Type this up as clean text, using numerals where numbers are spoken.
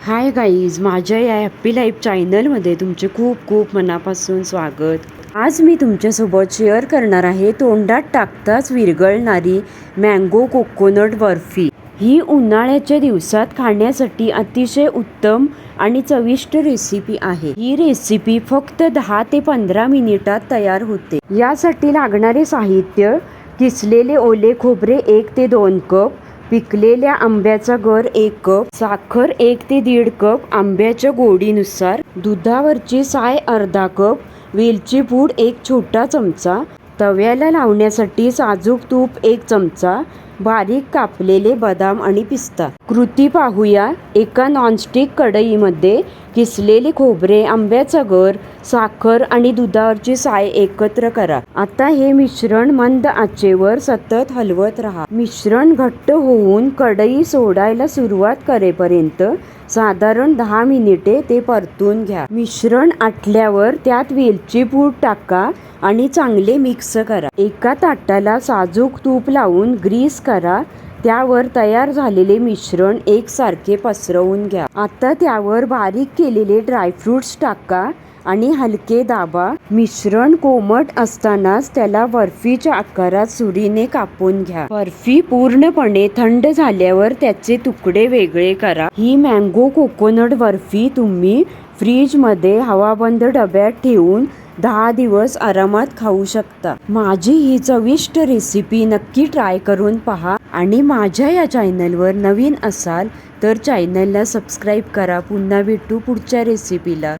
Hi guys, माझ्या या happy life चॅनलमध्ये तुमचे खूप खूप मनापासून स्वागत. आज मी तुमच्यासोबत शेअर करणार आहे तोंडात टाकताच विरघळणारी मँगो कोकोनट बर्फी. ही उन्हाळ्याच्या दिवसात खाण्यासाठी अतिशय उत्तम आणि चविष्ट रेसिपी आहे. ही रेसिपी फक्त 10 ते 15 मिनिटात तयार होते. यासाठी लागणारे साहित्य: किसलेले ओले खोबरे 1 ते 2 कप, पिकलेल्या आंब्याचा गर 1 कप, साखर 1 ते 1.5 कप आंब्याच्या गोडीनुसार, दुधावरची साय अर्धा कप, वेलची पूड 1 छोटा चमचा, तव्याला लावण्यासाठी साजूक तूप 1 चमचा, बारीक कापलेले बदाम आणि पिस्ता. कृती पाहूया. एका नॉनस्टिक कढईमध्ये किसलेले खोबरे, आंब्याचा गर, साखर आणि दुधावरची साय एकत्र करा. आता हे मिश्रण मंद आचेवर सतत हलवत राहा. मिश्रण घट्ट होऊन कढई सोडायला सुरुवात करेपर्यंत साधारण 10 मिनिटे ते परतून घ्या. मिश्रण आटल्यावर त्यात वेलची पूड टाका आणि चांगले मिक्स करा. एका ताटाला साजूक तूप लावून ग्रीस करा. त्यावर तयार झालेले मिश्रण एकसारखे पसरवून घ्या. आता त्यावर बारीक केलेले ड्रायफ्रुट्स टाका आणि हलके दाबा. मिश्रण कोमट असतानाच त्याला बर्फीच्या आकारात सुरीने कापून घ्या. बर्फी पूर्णपणे थंड झाल्यावर त्याचे तुकडे वेगळे करा. ही मँगो कोकोनट बर्फी तुम्ही फ्रीजमध्ये हवाबंद डब्यात ठेवून 10 दिवस आरामात खाऊ शकता. माझी ही चविष्ट रेसिपी नक्की ट्राय करून पहा आणि माझ्या या चॅनलवर नवीन असाल तर चॅनलला सबस्क्राईब करा. पुन्हा भेटू पुढच्या रेसिपीला.